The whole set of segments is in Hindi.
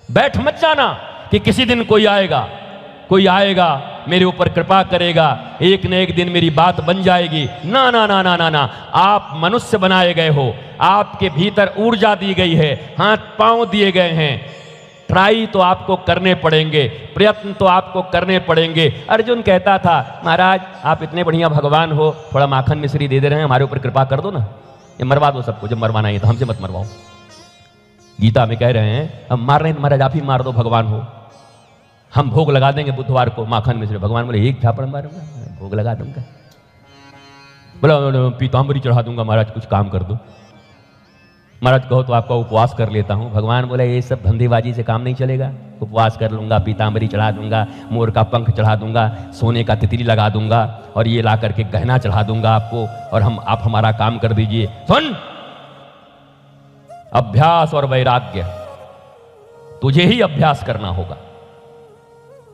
बैठ मत जाना कि किसी दिन कोई आएगा मेरे ऊपर कृपा करेगा, एक न एक दिन मेरी बात बन जाएगी। ना ना ना ना ना ना, आप मनुष्य बनाए गए हो, आपके भीतर ऊर्जा दी गई है, हाथ पांव दिए गए हैं, ट्राई तो आपको करने पड़ेंगे, प्रयत्न तो आपको करने पड़ेंगे। अर्जुन कहता था महाराज आप इतने बढ़िया भगवान हो, थोड़ा माखन मिश्री दे रहे हैं, हमारे ऊपर कृपा कर दो ना, ये मरवा दो सबको, जब मरवाना है तो हमसे मत मरवाओ। गीता में कह रहे हैं हम मार रहे हैं, महाराज आप ही मार दो, भगवान हो, हम भोग लगा देंगे बुधवार को माखन मिश्री। भगवान बोले एक झापड़ मारूंगा, भोग लगा दूंगा। बोला पीताम्बरी चढ़ा दूंगा, महाराज कुछ काम कर दो। महाराज कहो तो आपका उपवास कर लेता हूं। भगवान बोले ये सब धंधेबाजी से काम नहीं चलेगा, उपवास कर लूंगा, पीताम्बरी चढ़ा दूंगा, मोर का पंख चढ़ा दूंगा, सोने का तितली लगा दूंगा और ये ला करके गहना चढ़ा दूंगा आपको, और आप हमारा काम कर दीजिए। सुन, अभ्यास और वैराग्य, तुझे ही अभ्यास करना होगा।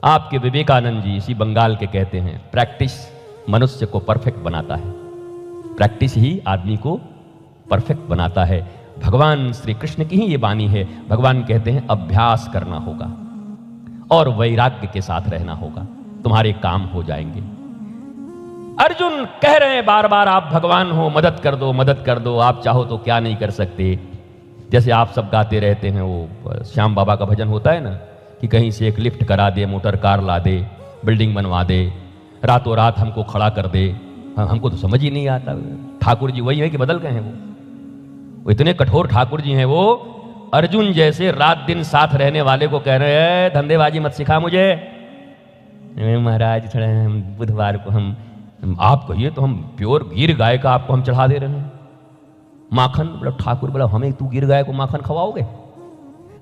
आपके विवेकानंद जी इसी बंगाल के कहते हैं प्रैक्टिस मनुष्य को परफेक्ट बनाता है, प्रैक्टिस ही आदमी को परफेक्ट बनाता है। भगवान श्री कृष्ण की ही ये वाणी है। भगवान कहते हैं अभ्यास करना होगा और वैराग्य के साथ रहना होगा, तुम्हारे काम हो जाएंगे। अर्जुन कह रहे हैं बार बार आप भगवान हो, मदद कर दो, मदद कर दो, आप चाहो तो क्या नहीं कर सकते। जैसे आप सब गाते रहते हैं, वो श्याम बाबा का भजन होता है ना कि कहीं से एक लिफ्ट करा दे, मोटर कार ला दे, बिल्डिंग बनवा दे, रातों रात हमको खड़ा कर दे। हमको तो समझ ही नहीं आता। ठाकुर जी वही है कि बदल गए हैं? वो इतने कठोर ठाकुर जी हैं। वो अर्जुन जैसे रात दिन साथ रहने वाले को कह रहे हैं धंधेबाजी मत सिखा मुझे। महाराज थोड़ा बुधवार को हम आप कहिए तो हम प्योर गिर गाय का आपको हम चढ़ा दे रहे हैं माखन। बोला ठाकुर, बोला हमें तू गिर गाय को माखन खवाओगे?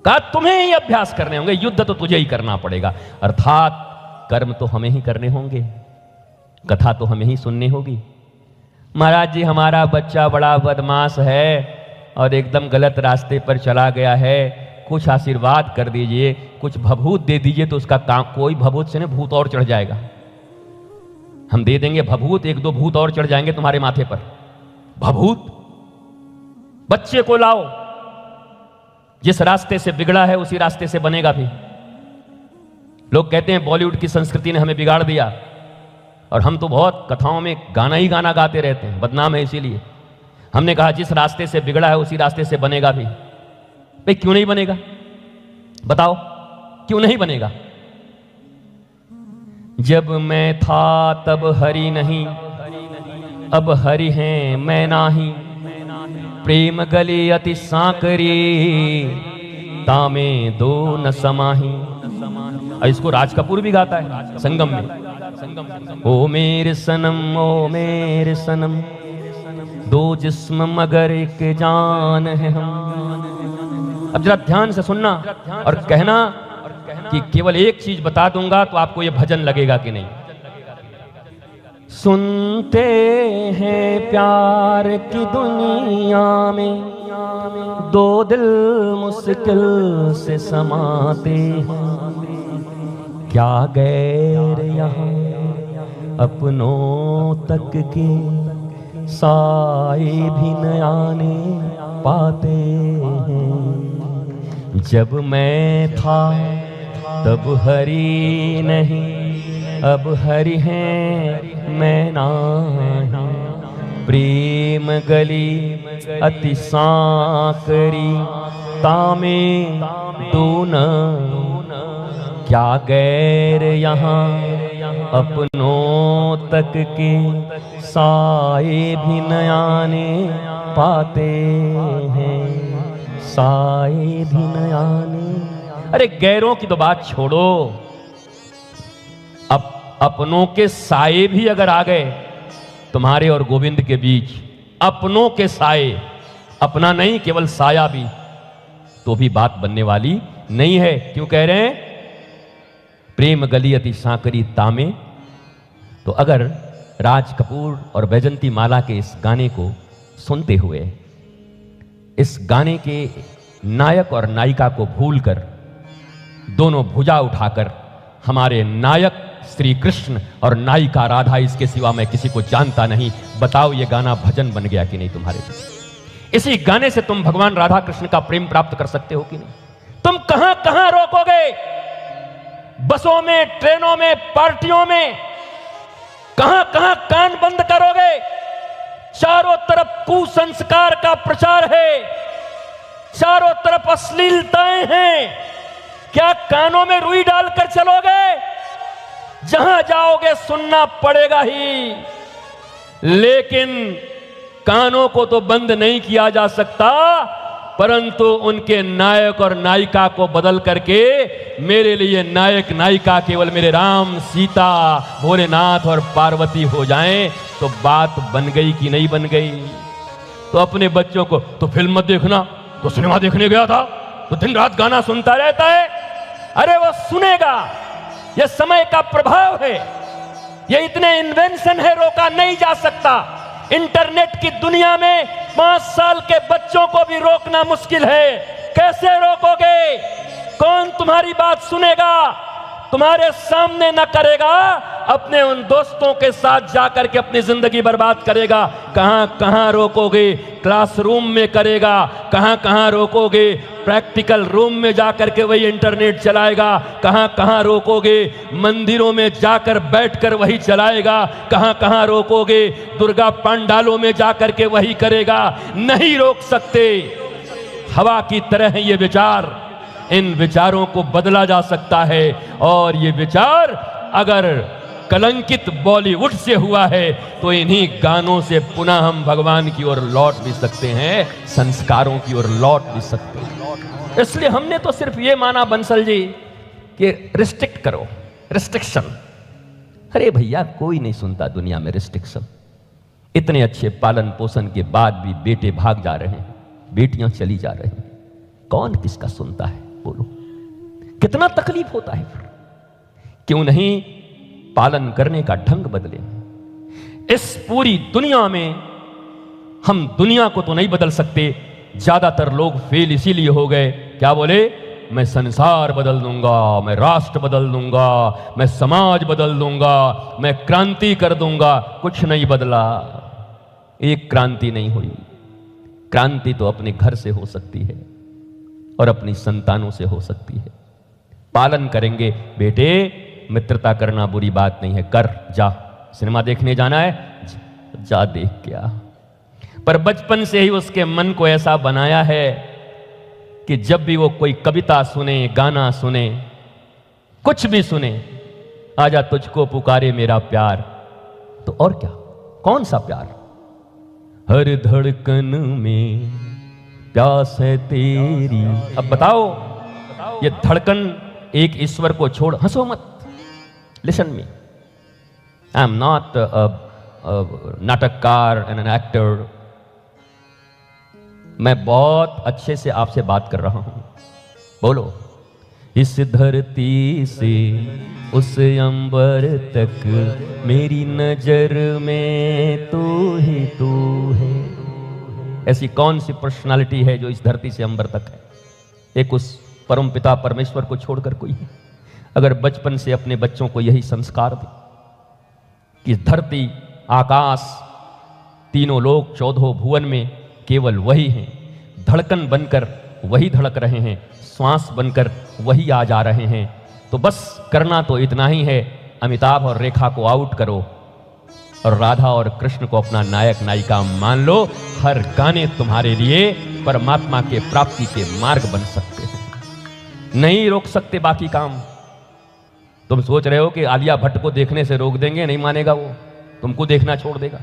कहा तुम्हें ही अभ्यास करने होंगे, युद्ध तो तुझे ही करना पड़ेगा, अर्थात कर्म तो हमें ही करने होंगे, कथा तो हमें ही सुननी होगी। महाराज जी हमारा बच्चा बड़ा बदमाश है और एकदम गलत रास्ते पर चला गया है, कुछ आशीर्वाद कर दीजिए, कुछ भभूत दे दीजिए तो उसका काम। कोई भभूत से नहीं, भूत और चढ़ जाएगा। हम दे देंगे भभूत, एक दो भूत और चढ़ जाएंगे तुम्हारे माथे पर। भभूत? बच्चे को लाओ, जिस रास्ते से बिगड़ा है उसी रास्ते से बनेगा भी। लोग कहते हैं बॉलीवुड की संस्कृति ने हमें बिगाड़ दिया, और हम तो बहुत कथाओं में गाना ही गाना गाते रहते हैं, बदनाम है इसीलिए। हमने कहा जिस रास्ते से बिगड़ा है उसी रास्ते से बनेगा भी। भाई क्यों नहीं बनेगा? बताओ क्यों नहीं बनेगा? जब मैं था तब हरि नहीं, अब हरि हैं मैं नाही, प्रेम गले अति सांकरी, तामे दो न समाही। इसको राज कपूर भी गाता है संगम में। ओ मेरे सनम, ओ मेरे सनम, दो जिस्म मगर एक जान है हम। अब जरा ध्यान से सुनना और कहना कि केवल एक चीज बता दूंगा तो आपको यह भजन लगेगा कि नहीं। सुनते हैं प्यार की दुनिया में, दो दिल मुश्किल से समाते हैं, क्या गैर यहाँ अपनों तक के साए भी न आने पाते हैं। जब मैं था तब हरि नहीं, अब हरि हैं मैं नाही, प्रेम गली अति सांकरी, तामे दो न, क्या गैर यहाँ अपनों तक के साए भी न आने पाते हैं, साए भी न आने। अरे गैरों की तो बात छोड़ो, अब अपनों के साए भी अगर आ गए तुम्हारे और गोविंद के बीच, अपनों के साए, अपना नहीं केवल साया भी, तो भी बात बनने वाली नहीं है। क्यों कह रहे हैं प्रेम गली अति सांकरी तामे? तो अगर राज कपूर और बैजंती माला के इस गाने को सुनते हुए, इस गाने के नायक और नायिका को भूलकर, दोनों भुजा उठाकर हमारे नायक श्री कृष्ण और नायिका राधा, इसके सिवा मैं किसी को जानता नहीं, बताओ ये गाना भजन बन गया कि नहीं तुम्हारे लिए? इसी गाने से तुम भगवान राधा कृष्ण का प्रेम प्राप्त कर सकते हो कि नहीं? तुम कहां कहां रोकोगे? बसों में, ट्रेनों में, पार्टियों में, कहां कहां कान बंद करोगे? चारों तरफ कुसंस्कार का प्रचार है, चारों तरफ अश्लीलताएं हैं। क्या कानों में रुई डालकर चलोगे? जहां जाओगे सुनना पड़ेगा ही। लेकिन कानों को तो बंद नहीं किया जा सकता, परंतु उनके नायक और नायिका को बदल करके मेरे लिए नायक नायिका केवल मेरे राम, सीता, भोलेनाथ और पार्वती हो जाएं तो बात बन गई कि नहीं बन गई? तो अपने बच्चों को तो फिल्म मत देखना, तो सिनेमा देखने गया था तो दिन रात गाना सुनता रहता है। अरे वो सुनेगा, ये समय का प्रभाव है, ये इतने इन्वेंशन है, रोका नहीं जा सकता। इंटरनेट की दुनिया में 5 साल के बच्चों को भी रोकना मुश्किल है। कैसे रोकोगे? कौन तुम्हारी बात सुनेगा? तुम्हारे सामने न करेगा, अपने उन दोस्तों के साथ जाकर के अपनी जिंदगी बर्बाद करेगा। कहां कहां रोकोगे? क्लासरूम में करेगा। कहां कहां रोकोगे? प्रैक्टिकल रूम में जाकर के वही इंटरनेट चलाएगा। कहां कहां रोकोगे? मंदिरों में जाकर बैठकर वही चलाएगा। कहां कहां रोकोगे? दुर्गा पंडालों में जाकर के वही करेगा। नहीं रोक सकते। हवा की तरह है ये विचार। इन विचारों को बदला जा सकता है, और ये विचार अगर कलंकित बॉलीवुड से हुआ है तो इन्हीं गानों से पुनः हम भगवान की ओर लौट भी सकते हैं, संस्कारों की ओर लौट भी सकते हैं। इसलिए हमने तो सिर्फ ये माना बंसल जी कि रिस्ट्रिक्ट करो, रिस्ट्रिक्शन। अरे भैया, कोई नहीं सुनता दुनिया में रिस्ट्रिक्शन। इतने अच्छे पालन पोषण के बाद भी बेटे भाग जा रहे हैं, बेटियां चली जा रही हैं। कौन किसका सुनता है? बोलो, कितना तकलीफ होता है। फिर क्यों नहीं पालन करने का ढंग बदले? इस पूरी दुनिया में हम दुनिया को तो नहीं बदल सकते। ज्यादातर लोग फेल इसीलिए हो गए, क्या बोले? मैं संसार बदल दूंगा, मैं राष्ट्र बदल दूंगा, मैं समाज बदल दूंगा, मैं क्रांति कर दूंगा। कुछ नहीं बदला, एक क्रांति नहीं हुई। क्रांति तो अपने घर से हो सकती है और अपनी संतानों से हो सकती है। पालन करेंगे, बेटे मित्रता करना बुरी बात नहीं है, कर, जा। सिनेमा देखने जाना है, जा देख के आ। पर बचपन से ही उसके मन को ऐसा बनाया है कि जब भी वो कोई कविता सुने, गाना सुने, कुछ भी सुने, आजा तुझको पुकारे मेरा प्यार। तो और क्या, कौन सा प्यार? हर धड़कन में प्यास है तेरी। अब बताओ, ये धड़कन एक ईश्वर को छोड़, हंसो मत, listen me, I am not नाटककार एंड एन एक्टर। मैं बहुत अच्छे से आपसे बात कर रहा हूं। बोलो, इस धरती से उस अंबर तक मेरी नजर में तू ही तू है। ऐसी कौन सी पर्सनालिटी है जो इस धरती से अंबर तक है? एक उस परम पिता परमेश्वर को छोड़कर कोई है? अगर बचपन से अपने बच्चों को यही संस्कार दे कि धरती, आकाश, तीनों लोक, 14 भुवन में केवल वही हैं, धड़कन बनकर वही धड़क रहे हैं, श्वास बनकर वही आ जा रहे हैं, तो बस करना तो इतना ही है, अमिताभ और रेखा को आउट करो और राधा और कृष्ण को अपना नायक नायिका मान लो। हर गाने तुम्हारे लिए परमात्मा के प्राप्ति के मार्ग बन सकते हैं। नहीं रोक सकते बाकी काम। तुम सोच रहे हो कि आलिया भट्ट को देखने से रोक देंगे, नहीं मानेगा वो, तुमको देखना छोड़ देगा।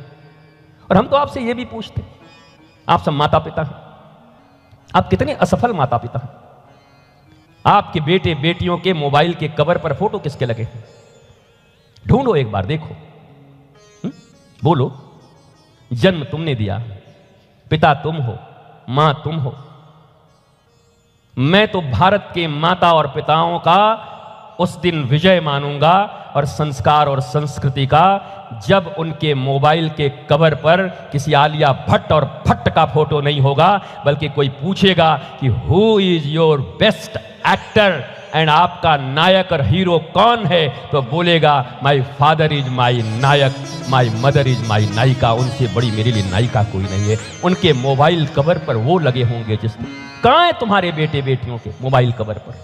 और हम तो आपसे ये भी पूछते, आप सब माता पिता हैं, आप कितने असफल माता पिता हैं? आपके बेटे बेटियों के मोबाइल के कवर पर फोटो किसके लगे? ढूंढो एक बार, देखो। बोलो, जन्म तुमने दिया, पिता तुम हो, मां तुम हो। मैं तो भारत के माता और पिताओं का उस दिन विजय मानूंगा और संस्कार और संस्कृति का, जब उनके मोबाइल के कवर पर किसी आलिया भट्ट और भट्ट का फोटो नहीं होगा, बल्कि कोई पूछेगा कि who is your best actor and आपका नायक और हीरो कौन है, तो बोलेगा माई फादर इज माई नायक, माई मदर इज माई नायिका। उनसे बड़ी मेरे लिए नायिका कोई नहीं है। उनके मोबाइल कवर पर वो लगे होंगे जिसमें, कहां है तुम्हारे बेटे बेटियों के मोबाइल कवर पर?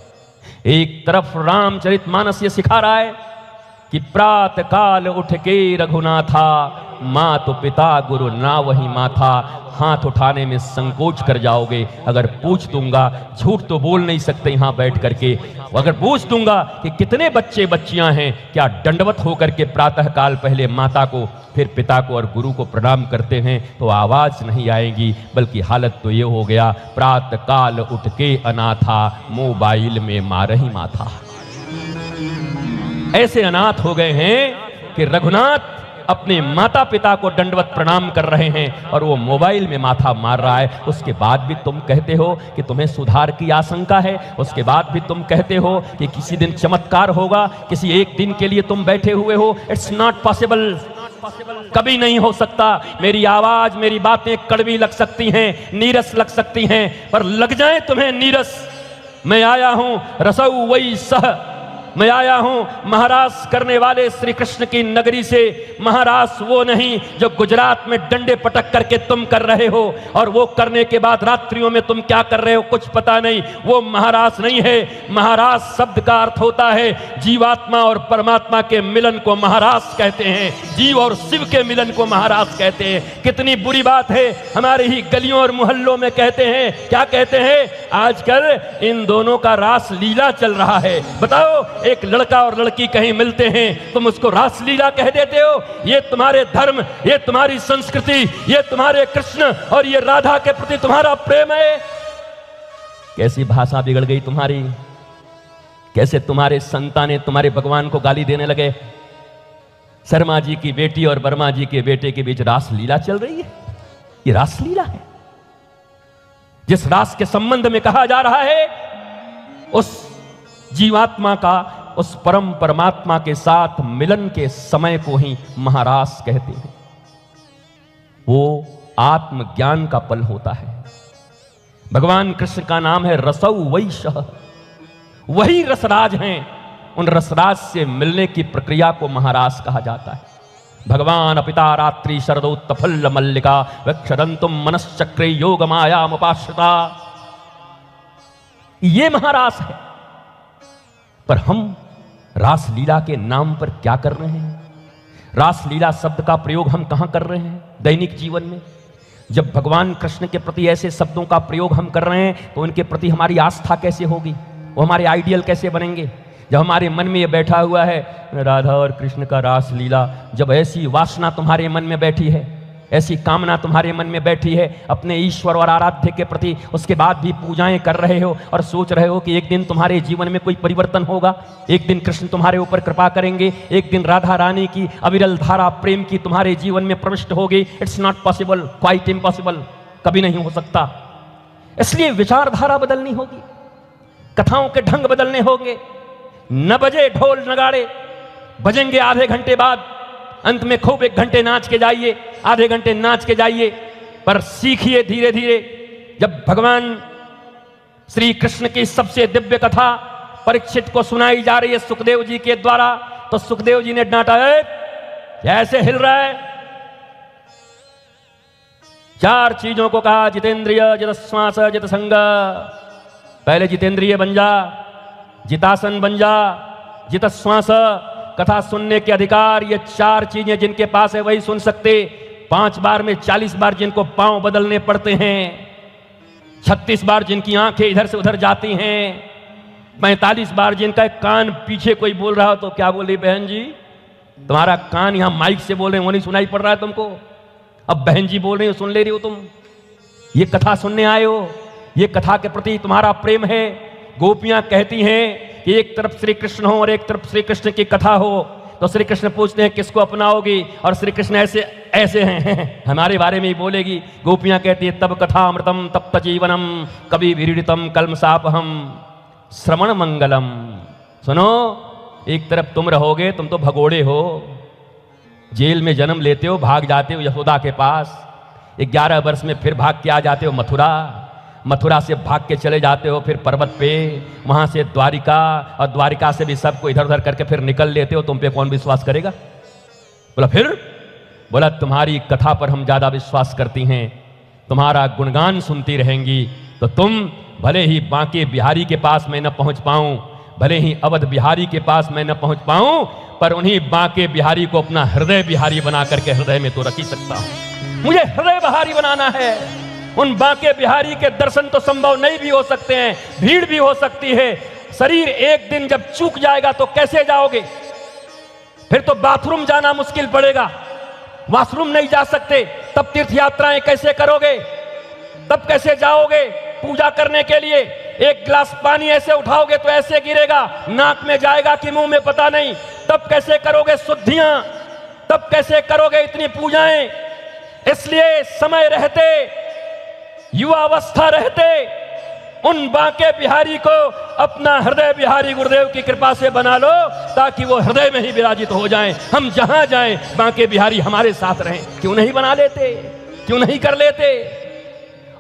एक तरफ रामचरितमानस ये सिखा रहा है कि प्रातः काल उठ के रघुनाथा, माँ तो पिता गुरु ना वही माथा। हाथ उठाने में संकोच कर जाओगे अगर पूछ दूंगा, झूठ तो बोल नहीं सकते यहां बैठ करके। अगर पूछ दूंगा कि कितने बच्चे बच्चियां हैं, क्या दंडवत होकर के प्रातः काल पहले माता को फिर पिता को और गुरु को प्रणाम करते हैं, तो आवाज नहीं आएगी, बल्कि हालत तो ये हो गया प्रातः काल उठ के अनाथा, मोबाइल में मार ही माथा। ऐसे अनाथ हो गए हैं कि रघुनाथ अपने माता पिता को दंडवत प्रणाम कर रहे हैं और वो मोबाइल में माथा मार रहा है। उसके बाद भी तुम कहते हो कि तुम्हें सुधार की आशंका है, उसके बाद भी तुम कहते हो कि किसी दिन चमत्कार होगा, किसी एक दिन के लिए तुम बैठे हुए हो। इट्स नॉट पॉसिबल, कभी नहीं हो सकता। मेरी आवाज, मेरी बातें कड़वी लग सकती हैं, नीरस लग सकती हैं, पर लग जाए तुम्हें नीरस। मैं आया हूं रसऊ वही सह, मैं आया हूं महारास करने वाले श्री कृष्ण की नगरी से। महारास वो नहीं जो गुजरात में डंडे पटक करके तुम कर रहे हो और वो करने के बाद रात्रियों में तुम क्या कर रहे हो कुछ पता नहीं, वो महारास नहीं है। महारास शब्द का अर्थ होता है जीवात्मा और परमात्मा के मिलन को महारास कहते हैं, जीव और शिव के मिलन को महारास कहते हैं। कितनी बुरी बात है, हमारे ही गलियों और मोहल्लों में कहते हैं, क्या कहते हैं, आजकल इन दोनों का रास लीला चल रहा है। बताओ, एक लड़का और लड़की कहीं मिलते हैं, तुम उसको रासलीला कह देते हो। ये तुम्हारे धर्म, ये तुम्हारी संस्कृति, ये तुम्हारे कृष्ण और ये राधा के प्रति तुम्हारा प्रेम है? कैसी भाषा बिगड़ गई तुम्हारी, कैसे तुम्हारे संतानें तुम्हारे भगवान को गाली देने लगे। शर्मा जी की बेटी और वर्मा जी के बेटे के बीच रासलीला चल रही है। ये रासलीला है। जिस रास के संबंध में कहा जा रहा है, उस जीवात्मा का उस परम परमात्मा के साथ मिलन के समय को ही महारास कहते हैं। वो आत्मज्ञान का पल होता है। भगवान कृष्ण का नाम है रसौ वैशः, वही रसराज हैं। उन रसराज से मिलने की प्रक्रिया को महारास कहा जाता है। भगवान अपिता रात्रि शरदोत्तफल्ल मल्लिका वक्षरंतुम मनश्चक्रे योग मायामुपाश्रिता, ये महारास है। पर हम रासलीला के नाम पर क्या कर रहे हैं? रासलीला शब्द का प्रयोग हम कहां कर रहे हैं दैनिक जीवन में? जब भगवान कृष्ण के प्रति ऐसे शब्दों का प्रयोग हम कर रहे हैं, तो उनके प्रति हमारी आस्था कैसे होगी, वो हमारे आइडियल कैसे बनेंगे? जब हमारे मन में ये बैठा हुआ है राधा और कृष्ण का रासलीला, जब ऐसी वासना तुम्हारे मन में बैठी है, ऐसी कामना तुम्हारे मन में बैठी है अपने ईश्वर और आराध्य के प्रति, उसके बाद भी पूजाएं कर रहे हो और सोच रहे हो कि एक दिन तुम्हारे जीवन में कोई परिवर्तन होगा, एक दिन कृष्ण तुम्हारे ऊपर कृपा करेंगे, एक दिन राधा रानी की अविरल धारा प्रेम की तुम्हारे जीवन में प्रविष्ट होगी। It's not possible, quite impossible, कभी नहीं हो सकता। इसलिए विचारधारा बदलनी होगी, कथाओं के ढंग बदलने होंगे। न बजे ढोल नगाड़े, बजेंगे आधे घंटे बाद, अंत में खूब 1 घंटे नाच के जाइए, आधे घंटे नाच के जाइए, पर सीखिए धीरे धीरे। जब भगवान श्री कृष्ण की सबसे दिव्य कथा परीक्षित को सुनाई जा रही है सुखदेव जी के द्वारा, तो सुखदेव जी ने डांटा, ऐसे हिल रहा है। 4 चीजों को कहा, जितेंद्रिय, जितश्वास, जितसंग। पहले जितेंद्रिय बन जा, जितासन बन जा, जितश्वास, कथा सुनने के अधिकार। ये 4 चीजें जिनके पास है वही सुन सकते। 5 बार में 40 बार जिनको पांव बदलने पड़ते हैं, 36 बार जिनकी आंखें इधर से उधर जाती हैं, 45 बार जिनका कान पीछे कोई बोल रहा हो तो क्या बोली बहन जी, तुम्हारा कान यहां माइक से बोल रहे हैं वो नहीं सुनाई पड़ रहा है तुमको, अब बहन जी बोल रही हो सुन ले रही हो तुम। ये कथा सुनने आए हो, ये कथा के प्रति तुम्हारा प्रेम है। गोपियां कहती हैं कि एक तरफ श्री कृष्ण हो और एक तरफ श्री कृष्ण की कथा हो, तो श्री कृष्ण पूछते हैं किसको अपनाओगी, और श्री कृष्ण ऐसे ऐसे हैं हमारे बारे में ही बोलेगी। गोपियां कहती है तब कथा अमृतम तप्त जीवनम कभी विरीडितम कल्मषापहम श्रवण मंगलम। सुनो, एक तरफ तुम रहोगे, तुम तो भगोड़े हो, जेल में जन्म लेते हो, भाग जाते हो यशोदा के पास, 11 वर्ष में फिर भाग के आ जाते हो मथुरा, मथुरा से भाग के चले जाते हो फिर पर्वत पे, वहां से द्वारिका, और द्वारिका से भी सबको इधर उधर करके फिर निकल लेते हो, तुम पे कौन विश्वास करेगा? बोला फिर? बोला तुम्हारी कथा पर हम ज्यादा विश्वास करती हैं, तुम्हारा गुणगान सुनती रहेंगी, तो तुम भले ही बांके बिहारी के पास मैं न पहुंच पाऊं, भले ही अवध बिहारी के पास मैं न पहुंच पाऊं, पर उन्हीं बांके बिहारी को अपना हृदय बिहारी बना करके हृदय में तो रख ही सकता हूं। मुझे हृदय बिहारी बनाना है। उन बांके बिहारी के दर्शन तो संभव नहीं भी हो सकते हैं, भीड़ भी हो सकती है। शरीर एक दिन जब चूक जाएगा तो कैसे जाओगे? फिर तो बाथरूम जाना मुश्किल पड़ेगा, वॉशरूम नहीं जा सकते, तब तीर्थ यात्राएं कैसे करोगे? तब कैसे जाओगे पूजा करने के लिए? एक गिलास पानी ऐसे उठाओगे तो ऐसे गिरेगा, नाक में जाएगा कि मुंह में पता नहीं। तब कैसे करोगे शुद्धियां? तब कैसे करोगे इतनी पूजाएं? इसलिए समय रहते, युवावस्था रहते, उन बांके बिहारी को अपना हृदय बिहारी गुरुदेव की कृपा से बना लो, ताकि वो हृदय में ही विराजित हो जाएं। हम जहां जाएं बांके बिहारी हमारे साथ रहें। क्यों नहीं बना लेते? क्यों नहीं कर लेते?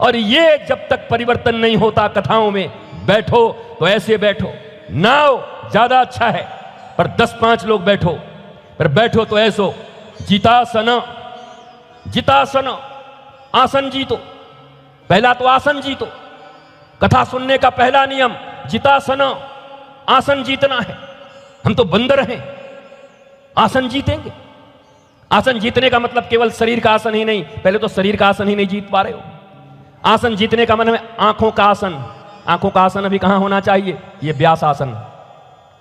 और ये जब तक परिवर्तन नहीं होता, कथाओं में बैठो तो ऐसे बैठो, नाव ज्यादा अच्छा है, पर 10-5 लोग बैठो, पर बैठो तो ऐसो जितासन, जितासन, आसन जीतो। पहला तो आसन जीतो। कथा सुनने का पहला नियम जितासन, आसन जीतना है। हम तो बंदर हैं, आसन जीतेंगे। आसन जीतने का मतलब केवल शरीर का आसन ही नहीं, पहले तो शरीर का आसन ही नहीं जीत पा रहे हो। आसन जीतने का मतलब आंखों का आसन। आंखों का आसन अभी कहां होना चाहिए? ये व्यास आसन।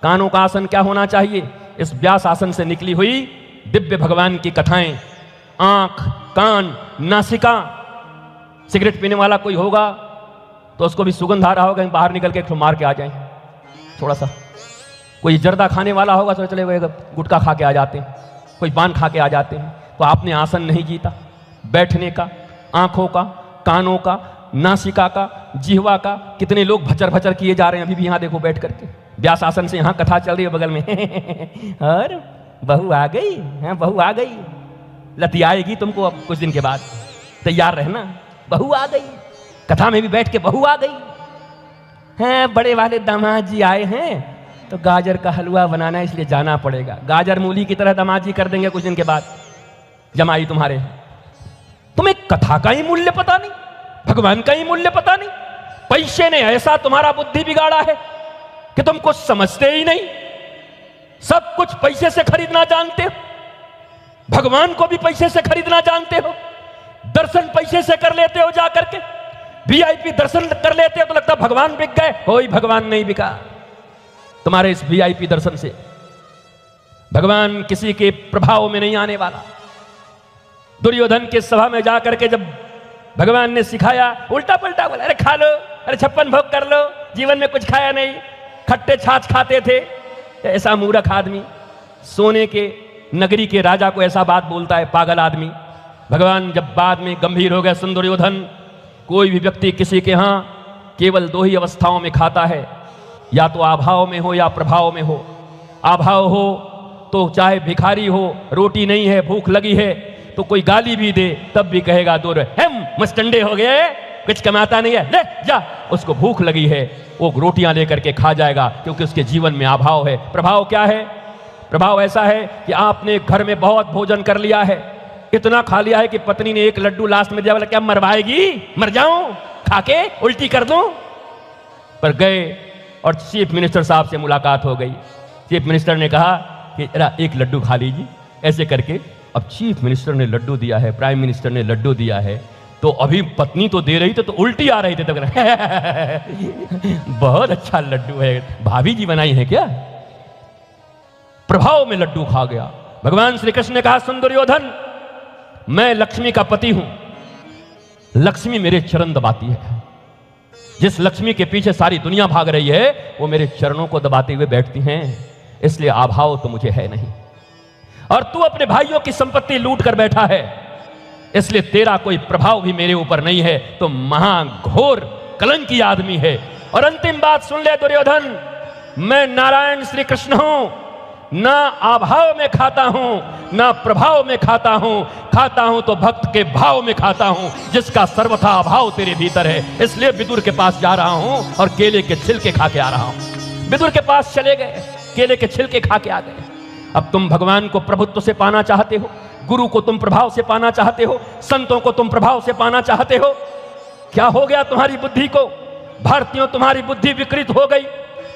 कानों का आसन क्या होना चाहिए? इस व्यास आसन से निकली हुई दिव्य भगवान की कथाएं। आंख, कान, नासिका। सिगरेट पीने वाला कोई होगा तो उसको भी सुगंध आ रहा होगा, बाहर निकल के एक मार के आ जाए थोड़ा सा। कोई जर्दा खाने वाला होगा तो चले गए गुटखा खा के आ जाते हैं, कोई पान खा के आ जाते हैं। तो आपने आसन नहीं जीता, बैठने का, आंखों का, कानों का, नासिका का, जिह्वा का। कितने लोग भचर भचर किए जा रहे हैं अभी भी। यहां देखो बैठ करके व्यास आसन से यहां कथा चल रही है बगल में और बहू आ गई, हाँ बहू आ गई, लती आएगी तुमको अब कुछ दिन के बाद, तैयार रहना, बहू आ गई। कथा में भी बैठ के बहू आ गई हैं, बड़े वाले दामाद जी आए हैं तो गाजर का हलवा बनाना है इसलिए जाना पड़ेगा। गाजर मूली की तरह दामाद जी कर देंगे कुछ दिन के बाद जमाई तुम्हारे। तुम्हें कथा का ही मूल्य पता नहीं, भगवान का ही मूल्य पता नहीं। पैसे ने ऐसा तुम्हारा बुद्धि बिगाड़ा है कि तुम कुछ समझते ही नहीं। सब कुछ पैसे से खरीदना जानते हो, भगवान को भी पैसे से खरीदना जानते हो। दर्शन पैसे से कर लेते हो, जा करके वीआईपी दर्शन कर लेते हो तो लगता भगवान बिक गए। कोई भगवान नहीं बिका तुम्हारे इस वीआईपी दर्शन से। भगवान किसी के प्रभाव में नहीं आने वाला। दुर्योधन के सभा में जाकर के जब भगवान ने सिखाया, उल्टा पलटा बोला, अरे खा लो, अरे 56 भोग कर लो, जीवन में कुछ खाया नहीं, खट्टे छाछ खाते थे। ऐसा मूर्ख आदमी सोने के नगरी के राजा को ऐसा बात बोलता है, पागल आदमी। भगवान जब बाद में गंभीर हो गए, सुन दुर्योधन, कोई भी व्यक्ति किसी के यहां केवल 2 ही अवस्थाओं में खाता है, या तो अभाव में हो या प्रभाव में हो। अभाव हो तो चाहे भिखारी हो, रोटी नहीं है, भूख लगी है, तो कोई गाली भी दे तब भी कहेगा दूर हम मस्टंडे हो गए, कुछ कमाता नहीं है, ले जा। उसको भूख लगी है, वो रोटियां लेकर के खा जाएगा, क्योंकि उसके जीवन में अभाव है। प्रभाव क्या है? प्रभाव ऐसा है कि आपने घर में बहुत भोजन कर लिया है, इतना खा लिया है कि पत्नी ने एक लड्डू लास्ट में दिया, बोला क्या मरवाएगी, मर जाऊं खा के, उल्टी कर दूं। पर गए और चीफ मिनिस्टर साहब से मुलाकात हो गई। चीफ मिनिस्टर ने कहा कि एक लड्डू खा लीजिए, ऐसे करके। अब चीफ मिनिस्टर ने लड्डू दिया है, प्राइम मिनिस्टर ने लड्डू दिया है, तो अभी पत्नी तो दे रही थी तो उल्टी आ रही थी, तो बहुत अच्छा लड्डू है, भाभी जी बनाई है क्या? प्रभाव में लड्डू खा गया। भगवान श्री कृष्ण ने कहा, सुन दुर्योधन, मैं लक्ष्मी का पति हूं, लक्ष्मी मेरे चरण दबाती है। जिस लक्ष्मी के पीछे सारी दुनिया भाग रही है वो मेरे चरणों को दबाते हुए बैठती हैं, इसलिए अभाव तो मुझे है नहीं। और तू अपने भाइयों की संपत्ति लूट कर बैठा है, इसलिए तेरा कोई प्रभाव भी मेरे ऊपर नहीं है। तो महाघोर कलंकी आदमी है। और अंतिम बात सुन ले दुर्योधन, मैं नारायण श्री कृष्ण हूं, ना अभाव में खाता हूं ना प्रभाव में खाता हूं तो भक्त के भाव में खाता हूं, जिसका सर्वथा अभाव तेरे भीतर है। इसलिए विदुर के पास जा रहा हूं और केले के छिलके खा के आ रहा हूं। विदुर के पास चले गए, केले के छिलके खा के आ गए। अब तुम भगवान को प्रभुत्व से पाना चाहते हो, गुरु को तुम प्रभाव से पाना चाहते हो, संतों को तुम प्रभाव से पाना चाहते हो। क्या हो गया तुम्हारी बुद्धि को? भारतीयों, तुम्हारी बुद्धि विकृत हो गई।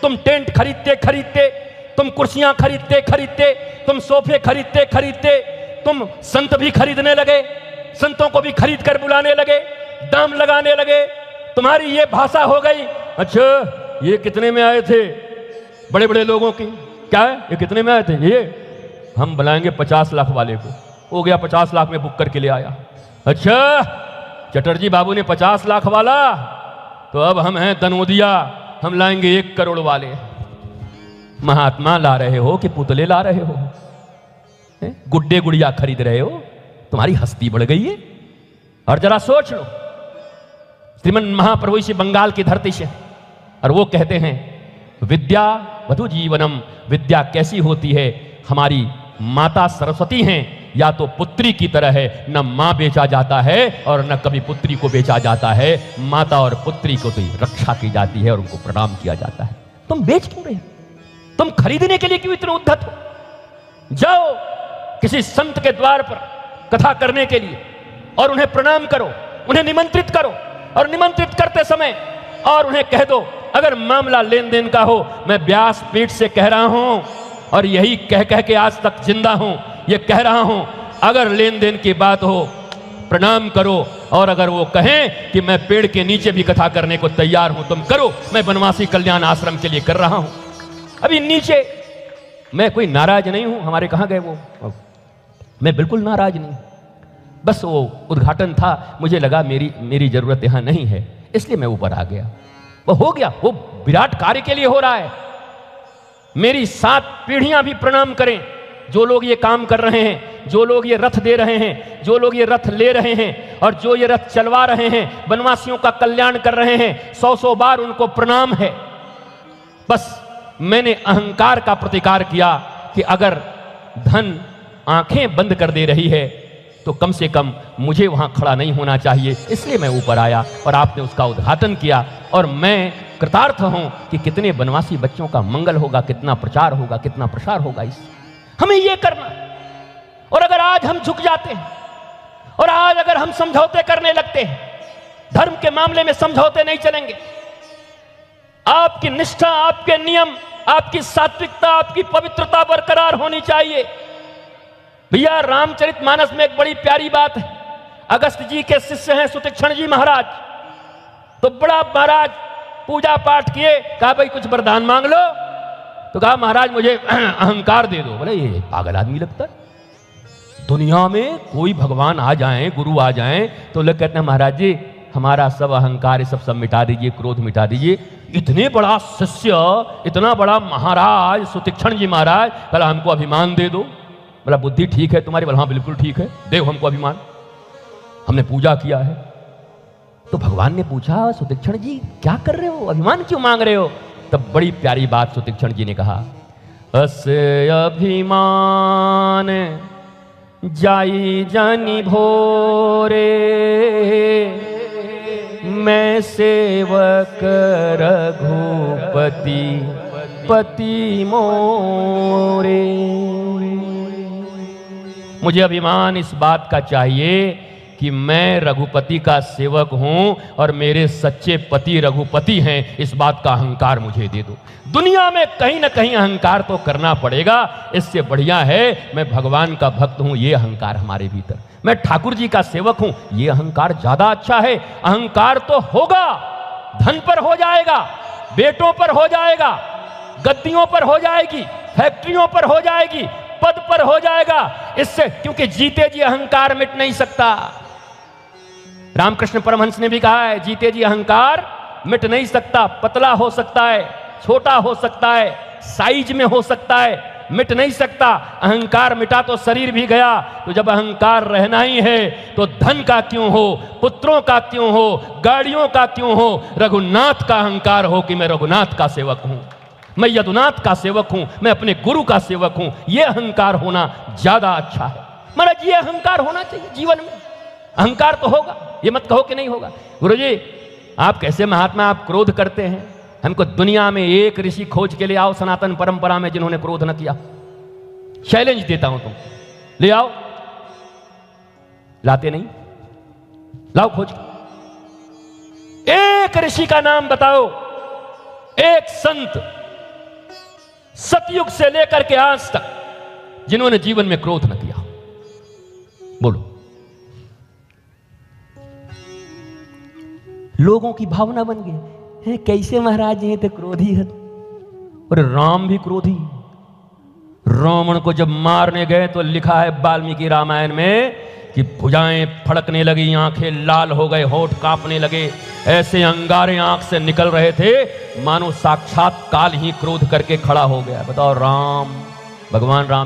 तुम टेंट खरीदते, तुम कुर्सियां खरीदते, तुम सोफे खरीदते, तुम संत भी खरीदने लगे, संतों को भी खरीद कर बुलाने लगे, दाम लगाने लगे। तुम्हारी ये भाषा हो गई। अच्छा, ये कितने में आए थे? बड़े बड़े लोगों की क्या है, ये कितने में आए थे? ये हम बुलाएंगे 50 लाख वाले को। हो गया 50 लाख में बुक करके ले आया। अच्छा, चटर्जी बाबू ने 50 लाख वाला, तो अब हम हैं दनोदिया, हम लाएंगे 1 करोड़ वाले। महात्मा ला रहे हो कि पुतले ला रहे हो? गुड्डे गुड़िया खरीद रहे हो? तुम्हारी हस्ती बढ़ गई है। और जरा सोच लो, श्रीमन महाप्रभु इसी बंगाल की धरती से, और वो कहते हैं विद्या वधु जीवनम, विद्या कैसी होती है? हमारी माता सरस्वती हैं, या तो पुत्री की तरह है, न मां बेचा जाता है और न कभी पुत्री को बेचा जाता है। माता और पुत्री को तो रक्षा की जाती है और उनको प्रणाम किया जाता है। तुम बेच क्यों रहे हो? तुम खरीदने के लिए क्यों इतने उद्धत हो? जाओ किसी संत के द्वार पर कथा करने के लिए और उन्हें प्रणाम करो, उन्हें निमंत्रित करो, और निमंत्रित करते समय और उन्हें कह दो, अगर मामला लेन देन का हो, मैं व्यास पीठ से कह रहा हूं और यही कह कह के आज तक जिंदा हूं, ये कह रहा हूं, अगर लेन देन की बात हो प्रणाम करो, और अगर वो कहें कि मैं पेड़ के नीचे भी कथा करने को तैयार हूं, तुम करो, मैं बनवासी कल्याण आश्रम के लिए कर रहा हूं। अभी नीचे मैं कोई नाराज नहीं हूं। हमारे कहां गए वो? मैं बिल्कुल नाराज नहीं, बस वो उद्घाटन था, मुझे लगा मेरी जरूरत यहां नहीं है, इसलिए मैं ऊपर आ गया। वो हो गया, वो विराट कार्य के लिए हो रहा है। मेरी 7 पीढ़ियां भी प्रणाम करें, जो लोग ये काम कर रहे हैं, जो लोग ये रथ दे रहे हैं, जो लोग ये रथ ले रहे हैं और जो ये रथ चलवा रहे हैं, वनवासियों का कल्याण कर रहे हैं, 100 बार उनको प्रणाम है। बस मैंने अहंकार का प्रतिकार किया कि अगर धन आंखें बंद कर दे रही है तो कम से कम मुझे वहां खड़ा नहीं होना चाहिए, इसलिए मैं ऊपर आया और आपने उसका उद्घाटन किया। और मैं कृतार्थ हूं कि कितने वनवासी बच्चों का मंगल होगा, कितना प्रचार होगा, कितना प्रसार होगा। इस हमें यह करना। और अगर आज हम झुक जाते हैं और आज अगर हम समझौते करने लगते हैं, धर्म के मामले में समझौते नहीं चलेंगे। आपकी निष्ठा, आपके नियम, आपकी सात्विकता, आपकी पवित्रता बरकरार होनी चाहिए। भैया रामचरितमानस में एक बड़ी प्यारी बात है। अगस्त जी के शिष्य हैं सुतीक्षण जी महाराज, तो बड़ा महाराज पूजा पाठ किए, कहा भाई कुछ वरदान मांग लो, तो कहा महाराज मुझे अहंकार दे दो। बोले ये पागल आदमी लगता है, दुनिया में कोई भगवान आ जाएं, गुरु आ जाएं, तो लोग कहते हैं महाराज जी हमारा सब अहंकार सब मिटा दीजिए, क्रोध मिटा दीजिए। इतने बड़ा शिष्य, इतना बड़ा महाराज सुतीक्षण जी महाराज, बोला हमको अभिमान दे दो। बोला बुद्धि ठीक है तुम्हारी? बोला हाँ बिल्कुल ठीक है, दे हमको अभिमान, हमने पूजा किया है। तो भगवान ने पूछा सुतीक्षण जी क्या कर रहे हो, अभिमान क्यों मांग रहे हो? तब बड़ी प्यारी बात सुतीक्षण जी ने कहा, अस्य अभिमान जाई जानी भोरे, मैं सेवक रघुपति पति मोरे। मुझे अभिमान इस बात का चाहिए कि मैं रघुपति का सेवक हूं और मेरे सच्चे पति रघुपति हैं, इस बात का अहंकार मुझे दे दो। दुनिया में कहीं ना कहीं अहंकार तो करना पड़ेगा, इससे बढ़िया है मैं भगवान का भक्त हूं, ये अहंकार हमारे भीतर। मैं ठाकुर जी का सेवक हूं, ये अहंकार ज्यादा अच्छा है। अहंकार तो होगा, धन पर हो जाएगा, बेटों पर हो जाएगा, गद्दियों पर हो जाएगी, फैक्ट्रियों पर हो जाएगी, पद पर हो जाएगा, इससे क्योंकि जीते जी अहंकार मिट नहीं सकता। रामकृष्ण परमहंस ने भी कहा है जीते जी अहंकार मिट नहीं सकता, पतला हो सकता है, छोटा हो सकता है, साइज में हो सकता है, मिट नहीं सकता। अहंकार मिटा तो शरीर भी गया, तो जब अहंकार रहना ही है तो धन का क्यों हो, पुत्रों का क्यों हो, गाड़ियों का क्यों हो, रघुनाथ का अहंकार हो कि मैं रघुनाथ का सेवक हूं। मैं यदुनाथ का सेवक हूं, मैं अपने गुरु का सेवक हूं, यह अहंकार होना ज्यादा अच्छा है। महाराज ये अहंकार होना चाहिए जीवन में। अहंकार तो होगा, ये मत कहो कि नहीं होगा। गुरुजी आप कैसे महात्मा, आप क्रोध करते हैं, हमको दुनिया में एक ऋषि खोज के ले आओ सनातन परंपरा में जिन्होंने क्रोध न किया। चैलेंज देता हूं, तुम ले आओ। लाते नहीं, लाओ खोज। एक ऋषि का नाम बताओ, एक संत सतयुग से लेकर के आज तक जिन्होंने जीवन में क्रोध न किया, बोलो। लोगों की भावना बन गई है, कैसे महाराज ये तो क्रोधी है। और राम भी क्रोधी। रावण को जब मारने गए तो लिखा है वाल्मीकि रामायण में कि भुजाएं फड़कने लगी, आंखें लाल हो गए, होठ कांपने लगे, ऐसे अंगारे आंख से निकल रहे थे मानो साक्षात काल ही क्रोध करके खड़ा हो गया। बताओ, राम भगवान राम